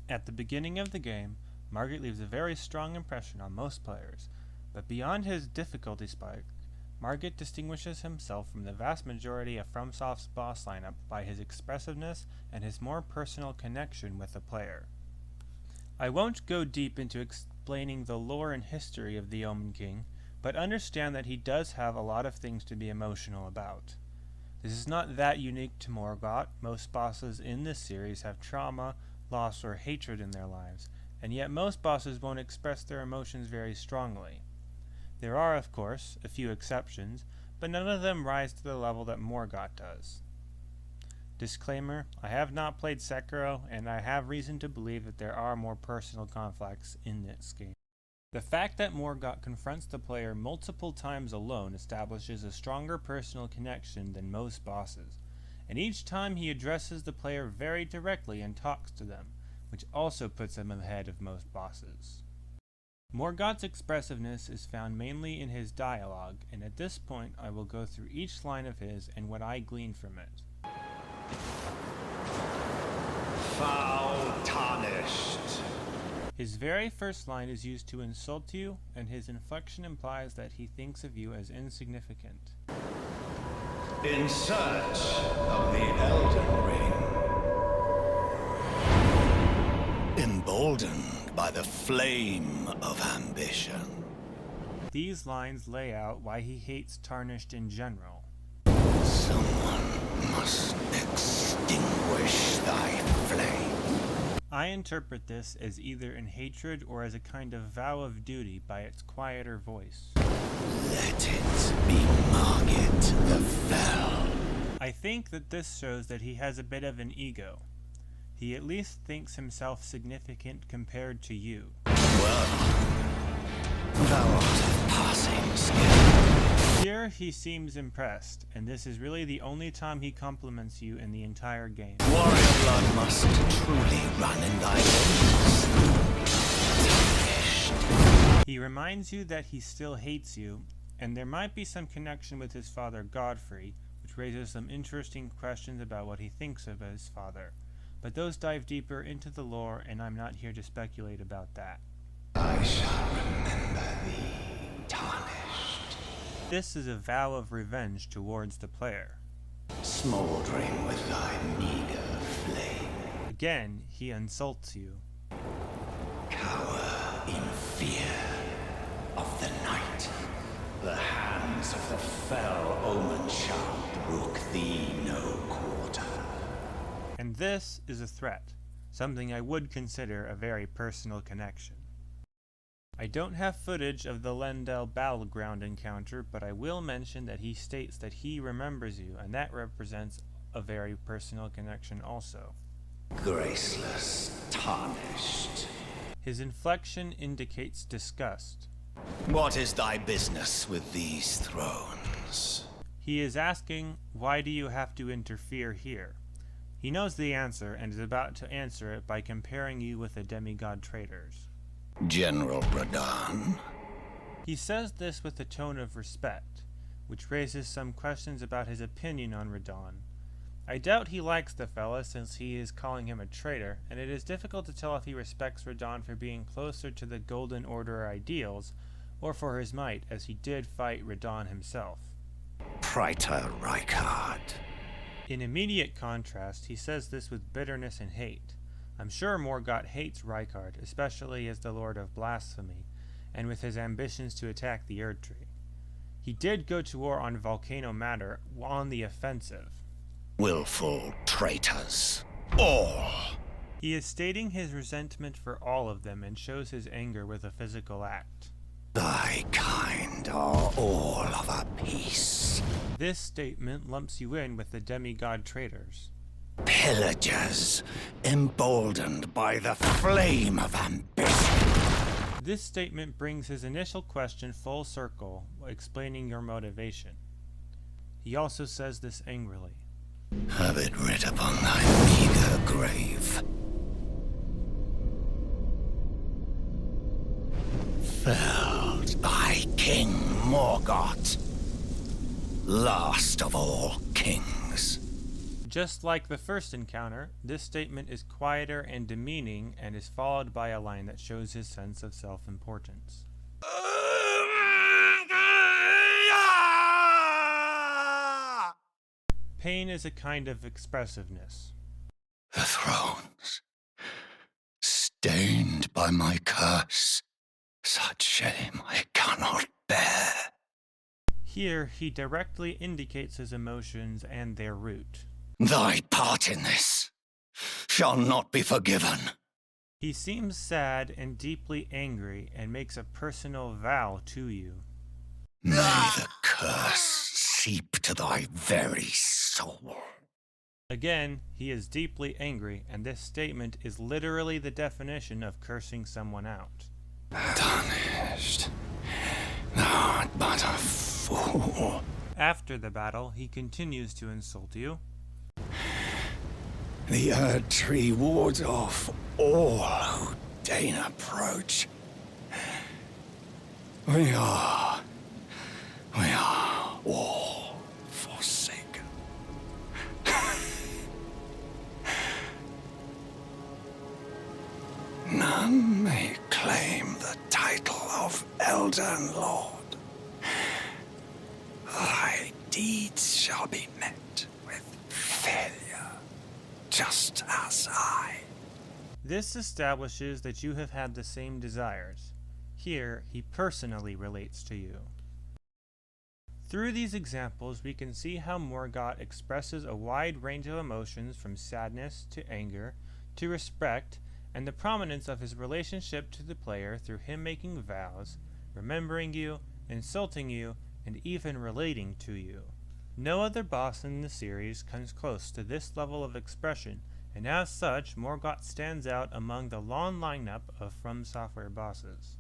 At the beginning of the game, Morgott leaves a very strong impression on most players, but beyond his difficulty spike, Morgott distinguishes himself from the vast majority of FromSoft's boss lineup by his expressiveness and his more personal connection with the player. I won't go deep into explaining the lore and history of the Omen King, but understand that he does have a lot of things to be emotional about. This is not that unique to Morgott. Most bosses in this series have trauma, loss, or hatred in their lives, and yet most bosses won't express their emotions very strongly. There are, of course, a few exceptions, but none of them rise to the level that Morgott does. Disclaimer, I have not played Sekiro, and I have reason to believe that there are more personal conflicts in this game. The fact that Morgott confronts the player multiple times alone establishes a stronger personal connection than most bosses, and each time he addresses the player very directly and talks to them, which also puts him ahead of most bosses. Morgott's expressiveness is found mainly in his dialogue, and at this point I will go through each line of his and what I glean from it. Foul tarnished. His very first line is used to insult you, and his inflection implies that he thinks of you as insignificant. In search of the Elden Ring. Emboldened by the flame of ambition. These lines lay out why he hates Tarnished in general. Someone must extinguish thy flame. I interpret this as either in hatred or as a kind of vow of duty by its quieter voice. Let it be Morgott the Fell. I think that this shows that he has a bit of an ego. He at least thinks himself significant compared to you. Well, thou art of passing skill. Here he seems impressed, and this is really the only time he compliments you in the entire game. Warrior blood must truly run in thy veins. He reminds you that he still hates you, and there might be some connection with his father Godfrey, which raises some interesting questions about what he thinks of his father. But those dive deeper into the lore, and I'm not here to speculate about that. I shall remember thee, tarnished. This is a vow of revenge towards the player. Smoldering with thy meager flame. Again, he insults you. Cower in fear of the night. The hands of the fell omen shall brook thee no quarter. And this is a threat, something I would consider a very personal connection. I don't have footage of the Lendel battleground encounter, but I will mention that he states that he remembers you, and that represents a very personal connection also. Graceless, tarnished. His inflection indicates disgust. What is thy business with these thrones? He is asking, why do you have to interfere here? He knows the answer and is about to answer it by comparing you with the demigod traitors. General Radahn? He says this with a tone of respect, which raises some questions about his opinion on Radahn. I doubt he likes the fella since he is calling him a traitor, and it is difficult to tell if he respects Radahn for being closer to the Golden Order ideals, or for his might, as he did fight Radahn himself. Praetor Rykard. In immediate contrast, he says this with bitterness and hate. I'm sure Morgott hates Rykard, especially as the Lord of Blasphemy, and with his ambitions to attack the Erdtree. He did go to war on Volcano Matter on the offensive. Willful traitors. All. He is stating his resentment for all of them and shows his anger with a physical act. Thy kind are all of a piece. This statement lumps you in with the demigod traitors. Pillagers, emboldened by the flame of ambition. This statement brings his initial question full circle, explaining your motivation. He also says this angrily. Have it writ upon thy meager grave. Felled thy king Morgott, last of all kings. Just like the first encounter, this statement is quieter and demeaning and is followed by a line that shows his sense of self-importance. Pain is a kind of expressiveness. The thrones, stained by my curse, such shame I cannot bear. Here, he directly indicates his emotions and their root. Thy part in this shall not be forgiven. He seems sad and deeply angry and makes a personal vow to you. May the curse seep to thy very soul. Again, he is deeply angry, and this statement is literally the definition of cursing someone out. Tarnished, thou art but a fool. After the battle, he continues to insult you. The Erd Tree wards off all who deign approach. We are all forsaken. None may claim the title of Elden Lord. Thy deeds shall be met with failure, just as I. This establishes that you have had the same desires. Here, he personally relates to you. Through these examples, we can see how Morgott expresses a wide range of emotions from sadness to anger to respect, and the prominence of his relationship to the player through him making vows, remembering you, insulting you, and even relating to you. No other boss in the series comes close to this level of expression, and as such, Morgott stands out among the long lineup of From Software bosses.